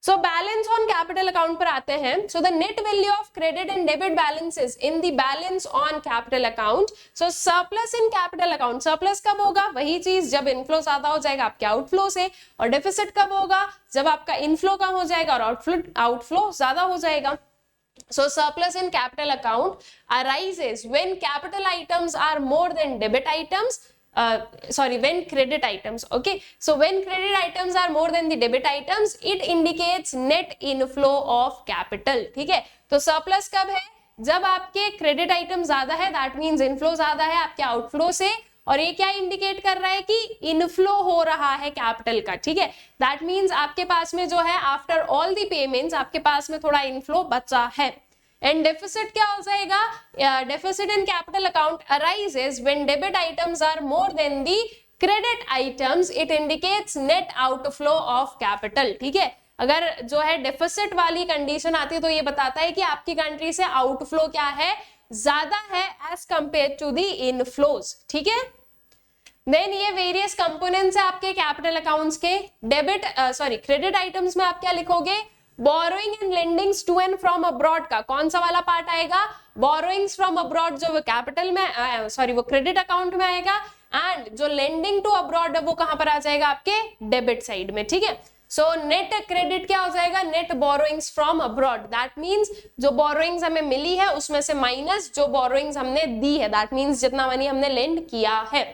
so balance on capital account पर आते हैं। So the net value of credit and debit balances in the balance on capital account. So surplus in capital account, surplus कब होगा, वही चीज जब इनफ्लो ज्यादा हो जाएगा आपके आउटफ्लो से, और डेफिसिट कब होगा, जब आपका इनफ्लो कम हो जाएगा और आउटफ्लो ज्यादा हो जाएगा। So surplus in capital account arises when capital items are more than debit items. When credit items. Okay. So when credit items are more than the debit items, it indicates net inflow of capital. ठीक है. तो surplus कब है? जब आपके credit item ज्यादा है, that means inflow ज्यादा है आपके outflow से, और ये क्या इंडिकेट कर रहा है कि इनफ्लो हो रहा है कैपिटल का, ठीक है। दैट मींस आपके पास में जो है आफ्टर ऑल दी पेमेंट्स आपके पास में थोड़ा इनफ्लो बचा है। एंड डेफिसिट क्या हो जाएगा, deficit in capital account arises when debit items are more than the credit items, it indicates net outflow of capital, ठीक है। अगर जो है डेफिसिट वाली कंडीशन आती है तो ये बताता है कि आपकी कंट्री से आउटफ्लो क्या है, ज्यादा है as compare to the inflows, ठीक है। देन ये वेरियस कंपोनेंट्स है आपके कैपिटल अकाउंट्स के। डेबिट क्रेडिट आइटम्स में आप क्या लिखोगे, borrowing and lendings to and from abroad का कौन सा वाला पार्ट आएगा, बोरोइंग्स फ्रॉम अब्रॉड जो वो कैपिटल में वो क्रेडिट अकाउंट में आएगा, एंड जो लेंडिंग टू अब्रॉड है वो कहां पर आ जाएगा, आपके डेबिट साइड में, ठीक है। सो नेट क्रेडिट क्या हो जाएगा, net borrowings from abroad, that means जो बोरोइंग्स हमें मिली है उसमें से माइनस जो बोरोइंग्स हमने दी है, दैट मींस जितना मनी हमने लेंड किया है।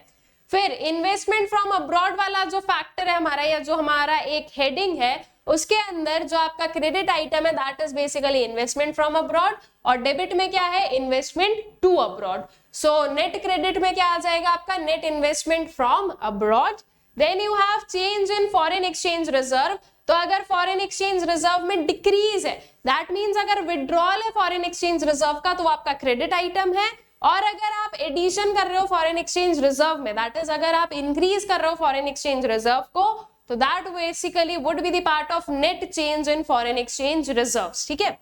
फिर इन्वेस्टमेंट फ्रॉम अब्रॉड वाला जो फैक्टर है हमारा, या जो हमारा एक हेडिंग है, उसके अंदर जो आपका क्रेडिट आइटम है that is basically investment from abroad, और डेबिट में क्या है, investment to abroad. So net credit में क्या आ जाएगा आपका, net investment from abroad. Then you have change in foreign exchange reserve, तो अगर फॉरेन एक्सचेंज रिजर्व में डिक्रीज है, दैट मींस अगर विड्रॉल है फॉरेन एक्सचेंज रिजर्व का तो वो आपका क्रेडिट आइटम है, और अगर आप एडिशन कर रहे हो फॉरेन एक्सचेंज रिजर्व में, दैट इज अगर आप इंक्रीज कर रहे हो फॉरेन एक्सचेंज रिजर्व को, तो that basically would be the part of net change in foreign exchange reserves, ठीक है।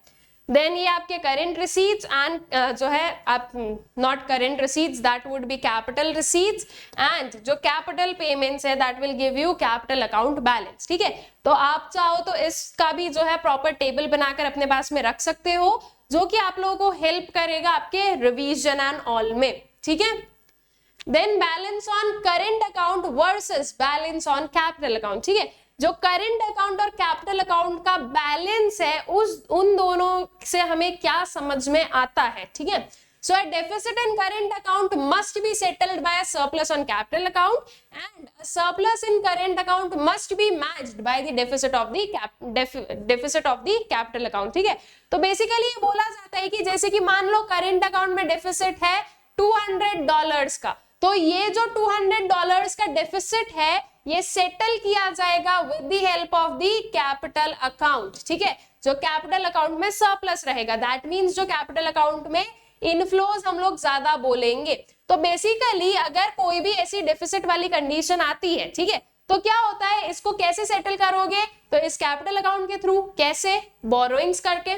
देन ये आपके करेंट रिसीट्स एंड जो है आप not current receipts, that would B capital receipts, and जो कैपिटल पेमेंट्स है that will give you capital account balance, ठीक है। तो आप चाहो तो इसका भी जो है प्रॉपर टेबल बनाकर अपने पास में रख सकते हो, जो कि आप लोगों को हेल्प करेगा आपके रिवीजन एंड ऑल में, ठीक है। Then balance on current account versus balance on capital account, ठीक है। जो करेंट अकाउंट और कैपिटल अकाउंट का बैलेंस है उन दोनों से हमें क्या समझ में आता है, ठीक है। So a deficit in current account must be settled by a surplus on capital account, and a surplus in current account must be matched by the deficit of the capital account, ठीक है। तो basically ये बोला जाता है कि जैसे कि मान लो करेंट अकाउंट में डेफिसिट है $200 का, तो ये जो $200 का डेफिसिट है ये सेटल किया जाएगा with the help of the capital account, ठीक है। जो कैपिटल अकाउंट में सरप्लस रहेगा, दैट मींस जो कैपिटल अकाउंट में इनफ्लोज हम लोग ज्यादा बोलेंगे। तो बेसिकली अगर कोई भी ऐसी डेफिसिट वाली कंडीशन आती है, ठीक है, तो क्या होता है, इसको कैसे सेटल करोगे, तो इस कैपिटल अकाउंट के थ्रू, कैसे, बोरोइंग्स करके।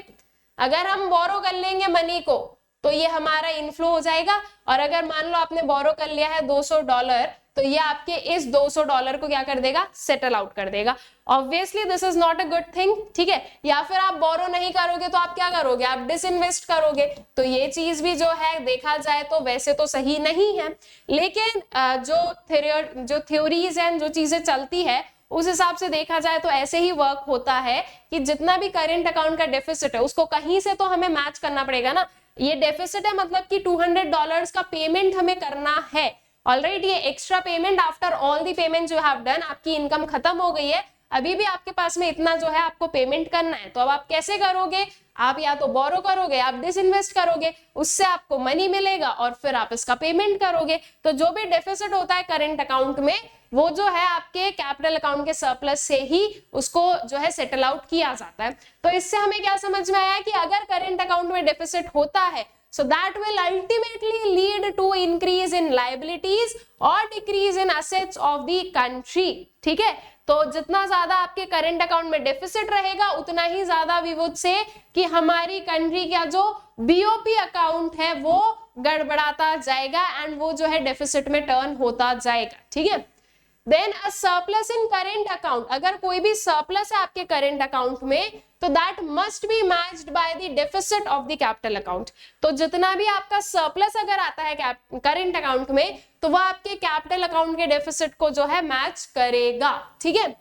अगर हम बोरो कर लेंगे मनी को तो ये हमारा इनफ्लो हो जाएगा, और अगर मान लो आपने बोरो कर लिया है $200, तो ये आपके इस $200 को क्या कर देगा, सेटल आउट कर देगा। Obviously this is not a good thing, ठीक है। या फिर आप बोरो नहीं करोगे तो आप क्या करोगे, आप डिसइन्वेस्ट करोगे, तो ये चीज भी जो है देखा जाए तो वैसे तो सही नहीं है, लेकिन जो थ्योरीज एंड जो चीजें चलती है उस हिसाब से देखा जाए तो ऐसे ही वर्क होता है कि जितना भी करेंट अकाउंट का डेफिसिट है उसको कहीं से तो हमें मैच करना पड़ेगा ना। ये डेफिसिट है मतलब कि $200 का पेमेंट हमें करना है, ऑलराइट। ये extra payment after all the payment you have done, आपकी इनकम खत्म हो गई है, अभी भी आपके पास में इतना जो है आपको पेमेंट करना है, तो अब आप कैसे करोगे, आप या तो बोरो करोगे, आप डिसइन्वेस्ट करोगे, उससे आपको मनी मिलेगा और फिर आप इसका पेमेंट करोगे। तो जो भी डेफिसिट होता है करेंट अकाउंट में वो जो है आपके कैपिटल अकाउंट के सरप्लस से ही उसको जो है सेटल आउट किया जाता है। तो इससे हमें क्या समझ में आया कि अगर करेंट अकाउंट में डेफिसिट होता है so that will ultimately lead to increase in liabilities or decrease in assets of the country, ठीक है। तो जितना ज्यादा आपके करेंट अकाउंट में डेफिसिट रहेगा उतना ही ज्यादा वी वुड से कि हमारी कंट्री का जो बीओपी अकाउंट है वो गड़बड़ाता जाएगा एंड वो जो है डेफिसिट में टर्न होता जाएगा, ठीक है। Then a surplus in current account, अगर कोई भी सरप्लस है आपके करेंट अकाउंट में तो that must be matched by the deficit of the capital account. तो जितना भी आपका सरप्लस अगर आता है करेंट अकाउंट में तो वह आपके कैपिटल अकाउंट के डेफिसिट को जो है मैच करेगा, ठीक है।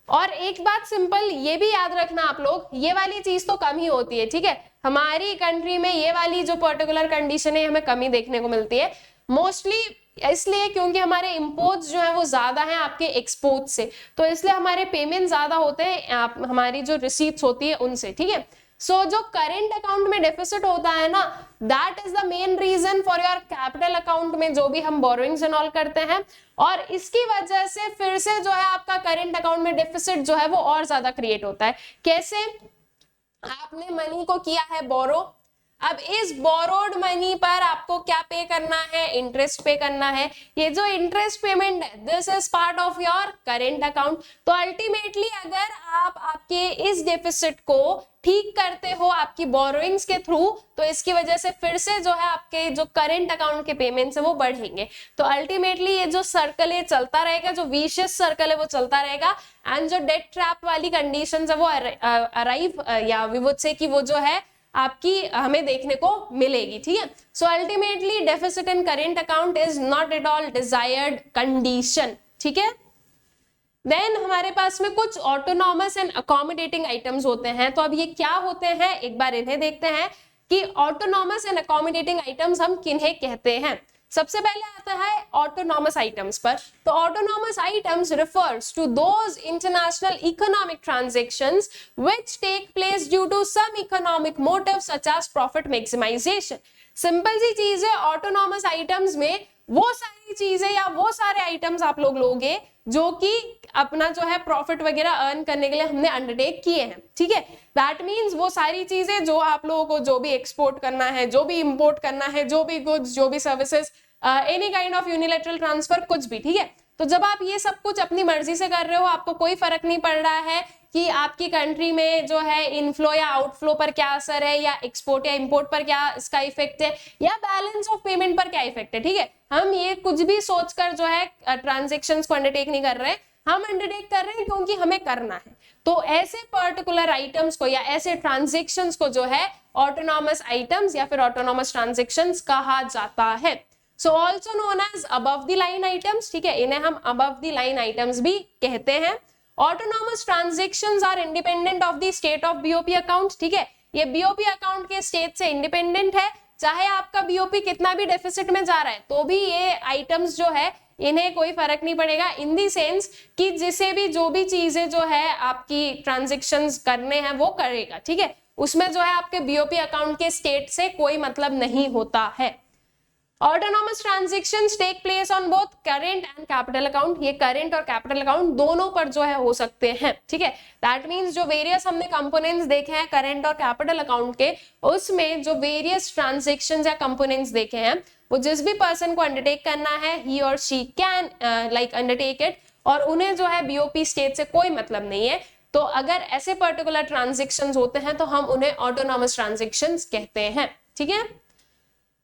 और एक बात सिंपल ये भी याद रखना आप लोग, ये वाली चीज तो कम ही होती है, ठीक है। हमारी कंट्री में ये वाली जो पर्टिकुलर कंडीशन है हमें कमी देखने को मिलती है, मोस्टली इसलिए क्योंकि हमारे इंपोर्ट्स जो है वो ज्यादा हैं आपके एक्सपोर्ट से, तो इसलिए हमारे पेमेंट ज्यादा होते हैं हमारी जो रिसीट्स होती है उनसे, ठीक है। सो जो करेंट अकाउंट में डेफिसिट होता है ना, that is the main reason for your capital account में जो भी हम बोरोइंग्स एंड ऑल करते हैं, और इसकी वजह से फिर से जो है आपका करेंट अकाउंट में डेफिसिट जो है वो और ज्यादा क्रिएट होता है। कैसे, आपने मनी को किया है बोरो, अब इस बोरोड मनी पर आपको क्या पे करना है, इंटरेस्ट पे करना है। ये जो इंटरेस्ट पेमेंट है this is part of your current account. तो अल्टीमेटली अगर आप आपके इस डेफिसिट को ठीक करते हो आपकी बोरोइंग्स के थ्रू, तो इसकी वजह से फिर से जो है आपके जो करेंट अकाउंट के पेमेंट्स है वो बढ़ेंगे। तो अल्टीमेटली ये जो सर्कल है चलता रहेगा, जो विशियस सर्कल है वो चलता रहेगा, एंड जो डेट ट्रैप वाली कंडीशंस है वो अराइव या वी वुड से कि वो जो है आपकी हमें देखने को मिलेगी, ठीक है। So ultimately deficit in current account is not at all desired condition, ठीक है। देन हमारे पास में कुछ ऑटोनॉमस एंड अकोमोडेटिंग आइटम्स होते हैं। तो अब ये क्या होते हैं, एक बार इन्हें देखते हैं कि ऑटोनॉमस एंड अकोमोडेटिंग आइटम्स हम किन्हें कहते हैं। सबसे पहले आता है ऑटोनॉमस आइटम्स पर। तो autonomous items refers to those international economic transactions which take place due to some economic motive such as profit maximization. Simple सी चीज है, ऑटोनॉमस आइटम्स में वो सारी चीजें या वो सारे आइटम्स आप लोग लोगे जो कि अपना जो है प्रॉफिट वगैरह अर्न करने के लिए हमने अंडरटेक किए हैं, ठीक है। दैट मीन्स वो सारी चीजें जो आप लोगों को जो भी एक्सपोर्ट करना है, जो भी इंपोर्ट करना है, जो भी गुड्स, जो भी services, any kind of unilateral transfer, कुछ भी, ठीक है। तो जब आप ये सब कुछ अपनी मर्जी से कर रहे हो, आपको कोई फर्क नहीं पड़ रहा है कि आपकी कंट्री में जो है इनफ्लो या आउटफ्लो पर क्या असर है, या एक्सपोर्ट या इंपोर्ट पर क्या इसका इफेक्ट है, या बैलेंस ऑफ पेमेंट पर क्या इफेक्ट है, ठीक है। हम ये कुछ भी सोचकर जो है ट्रांजैक्शंस को अंडरटेक नहीं कर रहे, हम अंडरटेक कर रहे हैं क्योंकि हमें करना है। तो ऐसे पर्टिकुलर आइटम्स को या ऐसे ट्रांजैक्शंस को जो है ऑटोनॉमस आइटम्स या फिर ऑटोनॉमस ट्रांजैक्शंस कहा जाता है। So also known as above the line items, ठीक है, इन्हें हम अबव द लाइन आइटम्स भी कहते हैं। Autonomous transactions are independent of the state of BOP account, ठीक है। ये बीओपी अकाउंट के स्टेट से इंडिपेंडेंट है, चाहे आपका बीओपी कितना भी डेफिसिट में जा रहा है तो भी ये आइटम्स जो है इन्हें कोई फर्क नहीं पड़ेगा, इन दी सेंस कि जिसे भी जो भी चीजें जो है आपकी ट्रांजैक्शंस करने हैं वो करेगा, ठीक है। उसमें जो है आपके बीओपी अकाउंट के स्टेट से कोई मतलब नहीं होता है। Autonomous transactions take place on both current and capital account, ये करेंट और कैपिटल अकाउंट दोनों पर जो है हो सकते हैं, ठीक है। दैट मींस जो वेरियस हमने कंपोनेंट्स देखे हैं करेंट और कैपिटल अकाउंट के, उसमें जो वेरियस ट्रांजैक्शंस या कंपोनेंट्स देखे हैं वो जिस भी पर्सन को अंडरटेक करना है ही और she can like undertake it, और उन्हें जो है बीओपी स्टेट से कोई मतलब नहीं है। तो अगर ऐसे पर्टिकुलर ट्रांजैक्शंस होते हैं तो हम उन्हें ऑटोनॉमस ट्रांजैक्शंस कहते हैं, ठीक है।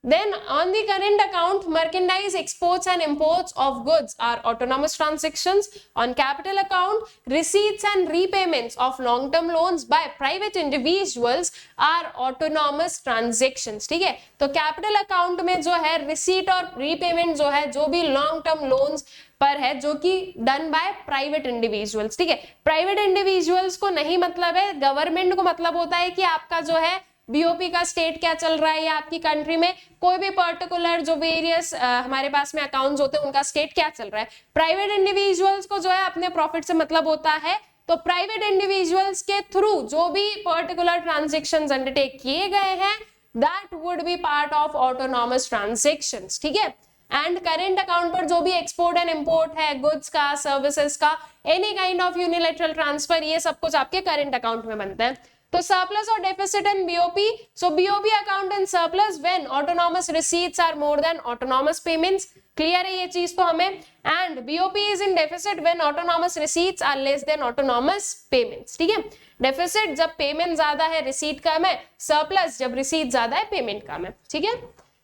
Then on the current account, merchandise exports and imports of goods are autonomous transactions. On capital account, receipts and repayments of long-term loans by private individuals are autonomous transactions, ठीक है। तो capital account में जो है receipt और repayment जो है जो भी long-term loans पर है जो कि डन बाय प्राइवेट इंडिविजुअल्स, ठीक है। प्राइवेट इंडिविजुअल्स को नहीं मतलब है, गवर्नमेंट को मतलब होता है कि आपका जो है बीओपी का स्टेट क्या चल रहा है या आपकी कंट्री में कोई भी पर्टिकुलर जो वेरियस हमारे पास में अकाउंट्स होते हैं उनका स्टेट क्या चल रहा है। प्राइवेट इंडिविजुअल्स को जो है अपने प्रॉफिट से मतलब होता है, तो प्राइवेट इंडिविजुअल्स के थ्रू जो भी पर्टिकुलर ट्रांजैक्शंस अंडरटेक किए गए हैं that would B part of autonomous transactions, ठीक है। एंड करेंट अकाउंट पर जो भी एक्सपोर्ट एंड इंपोर्ट है गुड्स का, सर्विसेज का, any kind of unilateral transfer, ये सब कुछ आपके करेंट अकाउंट में बनता है। तो सरप्लस और deficit in BOP, so BOP account in surplus when autonomous receipts are more than autonomous payments, clear है ये चीज तो हमें। And BOP is in deficit when autonomous receipts are less than autonomous payments, ठीक है। Deficit जब payment ज्यादा है रिसीट कम है, सरप्लस जब रिसीट ज्यादा है पेमेंट कम है, ठीक है।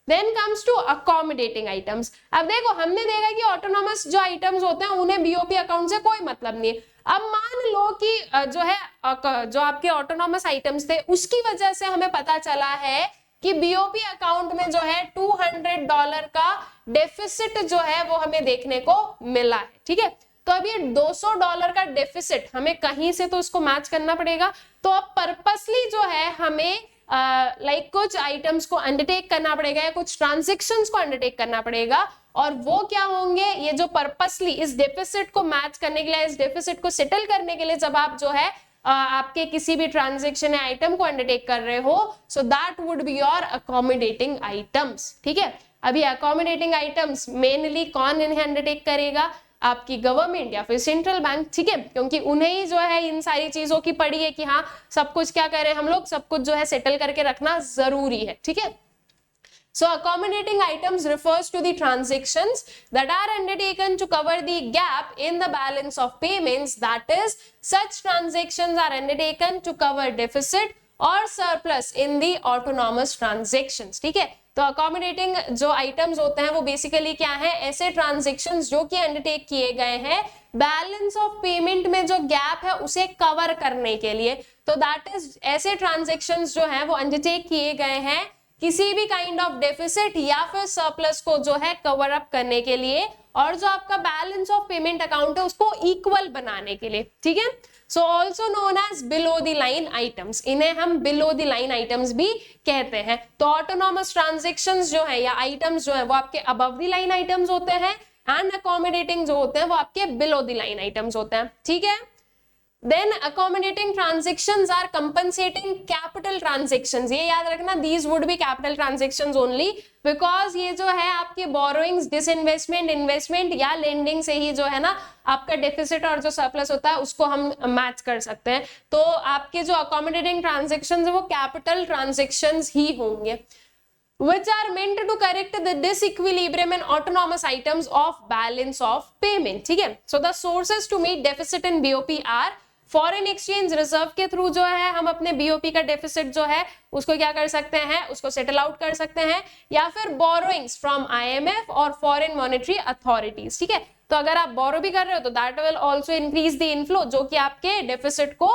Then comes to accommodating items. अब देखो हमने देखा कि ऑटोनॉमस जो आइटम्स होते हैं उन्हें बीओपी अकाउंट से कोई मतलब नहीं है। अब मान लो कि जो है जो आपके ऑटोनॉमस आइटम्स थे उसकी वजह से हमें पता चला है कि बीओपी अकाउंट में जो है $200 का डेफिसिट जो है वो हमें देखने को मिला है, ठीक है। तो अब ये $200 का डेफिसिट हमें कहीं से तो उसको मैच करना पड़ेगा। तो अब पर्पसली जो है हमें कुछ आइटम्स को अंडरटेक करना पड़ेगा या कुछ ट्रांजैक्शंस को अंडरटेक करना पड़ेगा, और वो क्या होंगे, ये जो पर्पसली इस डेफिसिट को मैच करने के लिए, इस डेफिसिट को सेटल करने के लिए जब आप जो है आपके किसी भी ट्रांजैक्शन या आइटम को अंडरटेक कर रहे हो, सो that would be your accommodating items, ठीक है। अभी अकोमोडेटिंग आइटम्स मेनली कौन इन्हें अंडरटेक करेगा, आपकी गवर्नमेंट या फिर सेंट्रल बैंक, ठीक है, क्योंकि उन्हें ही जो है इन सारी चीजों की पड़ी है कि हाँ सब कुछ क्या करें हम लोग, सब कुछ जो है सेटल करके रखना जरूरी है, ठीक है। So accommodating items refers to the transactions that are undertaken to cover the gap in the balance of payments, that is such transactions are undertaken to cover deficit or surplus in the autonomous transactions, ठीक है। तो accommodating जो items होते हैं वो basically क्या है, ऐसे transactions जो कि अंडरटेक किए गए हैं बैलेंस ऑफ पेमेंट में जो गैप है उसे कवर करने के लिए। तो दैट इज ऐसे ट्रांजेक्शन्स जो हैं वो अंडरटेक किए गए हैं किसी भी काइंड ऑफ डेफिसिट या फिर सरप्लस को जो है कवर अप करने के लिए, और जो आपका बैलेंस ऑफ पेमेंट अकाउंट है उसको इक्वल बनाने के लिए, ठीक है। So also known as below the line items, इन्हें हम बिलो द लाइन आइटम्स भी कहते हैं। तो ऑटोनॉमस ट्रांजेक्शंस जो है या आइटम्स जो है वो आपके अबव द लाइन आइटम्स होते हैं, एंड अकोमोडेटिंग जो होते हैं वो आपके बिलो द लाइन आइटम्स होते हैं, ठीक है। Then accommodating transactions are compensating capital transactions, ये याद रखना, these would be capital transactions only because ये जो है आपके borrowings, disinvestment, investment या lending से ही जो है ना आपका deficit और जो surplus होता है उसको हम मैच कर सकते हैं। तो आपके जो accommodating transactions है वो capital transactions ही होंगे, which are meant to correct the disequilibrium and autonomous items of balance of payment, ठीक है। So the sources to meet deficit in BOP are foreign exchange reserve के थ्रू जो है हम अपने बीओपी का डेफिसिट जो है उसको क्या कर सकते हैं, उसको सेटल आउट कर सकते हैं, या फिर बोरोइंग्स फ्रॉम आईएमएफ और फॉरेन मॉनेटरी अथॉरिटीज, ठीक है। तो अगर आप बोरो भी कर रहे हो तो that will also increase the inflow, जो कि आपके डेफिसिट को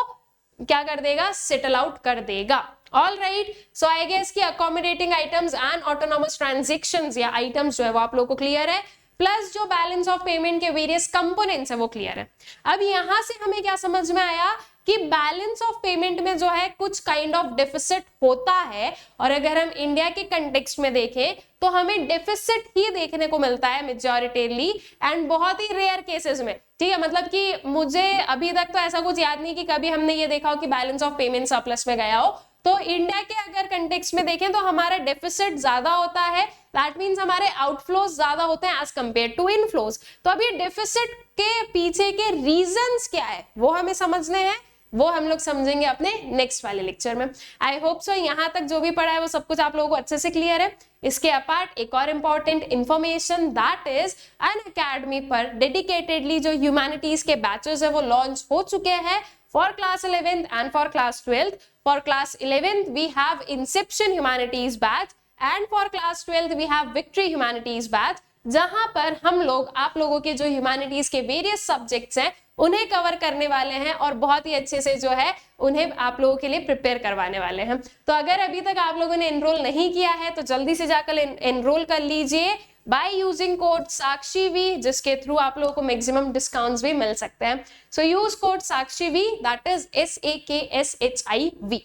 क्या कर देगा, सेटल आउट कर देगा। All right, so I guess कि accommodating items and autonomous transactions या आइटम्स जो है वो आप लोगों को क्लियर है, प्लस जो बैलेंस ऑफ पेमेंट के वेरियस कंपोनेंट्स है वो क्लियर है। अब यहां से हमें क्या समझ में आया कि बैलेंस ऑफ पेमेंट में जो है कुछ काइंड ऑफ डेफिसिट होता है, और अगर हम इंडिया के कंटेक्स्ट में देखें तो हमें डेफिसिट ही देखने को मिलता है मेजॉरिटीली, एंड बहुत ही रेयर केसेस में, ठीक है। मतलब कि मुझे अभी तक तो ऐसा कुछ याद नहीं कि कभी हमने ये देखा हो कि बैलेंस ऑफ पेमेंट सरप्लस में गया हो। तो इंडिया के अगर कंटेक्स्ट में देखें तो हमारा डेफिसिट ज्यादा होता है, दैट मीन्स हमारे आउटफ्लोज ज्यादा होते हैं एज कंपेयर टू इनफ्लोज। तो अब ये डेफिसिट के पीछे के रीजंस क्या है वो हमें समझने हैं, वो हम लोग समझेंगे अपने नेक्स्ट वाले लेक्चर में। आई होप सो यहाँ तक जो भी पढ़ा है वो सब कुछ आप लोगों को अच्छे से क्लियर है। इसके अपार्ट एक और important information, that is Unacademy पर डेडिकेटेडली जो ह्यूमैनिटीज के बैचेस है वो लॉन्च हो चुके हैं for class 11th and for class 12th. For class 11th we have Inception Humanities batch and for class 12th we have Victory Humanities batch, जहां पर हम लोग आप लोगों के जो ह्यूमैनिटीज के वेरियस सब्जेक्ट्स हैं उन्हें कवर करने वाले हैं और बहुत ही अच्छे से जो है उन्हें आप लोगों के लिए प्रिपेयर करवाने वाले हैं। तो अगर अभी तक आप लोगों ने एनरोल नहीं किया है तो जल्दी से जाकर एनरोल कर लीजिए बाय यूजिंग कोड साक्षीवी, जिसके थ्रू आप लोगों को मैक्सिमम डिस्काउंट्स भी मिल सकते हैं। So use code Sakshiv, that is SAKSHIV,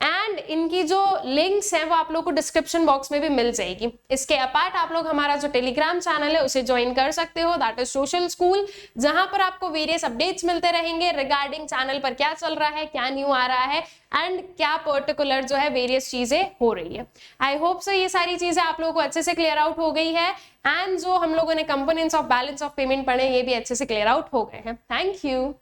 and इनकी जो लिंक्स हैं वो आप लोग को डिस्क्रिप्शन बॉक्स में भी मिल जाएगी। इसके अपार्ट आप लोग हमारा जो टेलीग्राम चैनल है उसे ज्वाइन कर सकते हो, दैट इज सोशल स्कूल, जहां पर आपको वेरियस अपडेट्स मिलते रहेंगे रिगार्डिंग चैनल पर क्या चल रहा है, क्या न्यू आ रहा है, एंड क्या पर्टिकुलर जो है वेरियस चीजें हो रही है। आई होप सो ये सारी चीजें आप लोगों को अच्छे से क्लियर आउट हो गई है, एंड जो हम लोगों ने components of balance of payment पढ़े ये भी अच्छे से क्लियर आउट हो गए हैं। Thank you.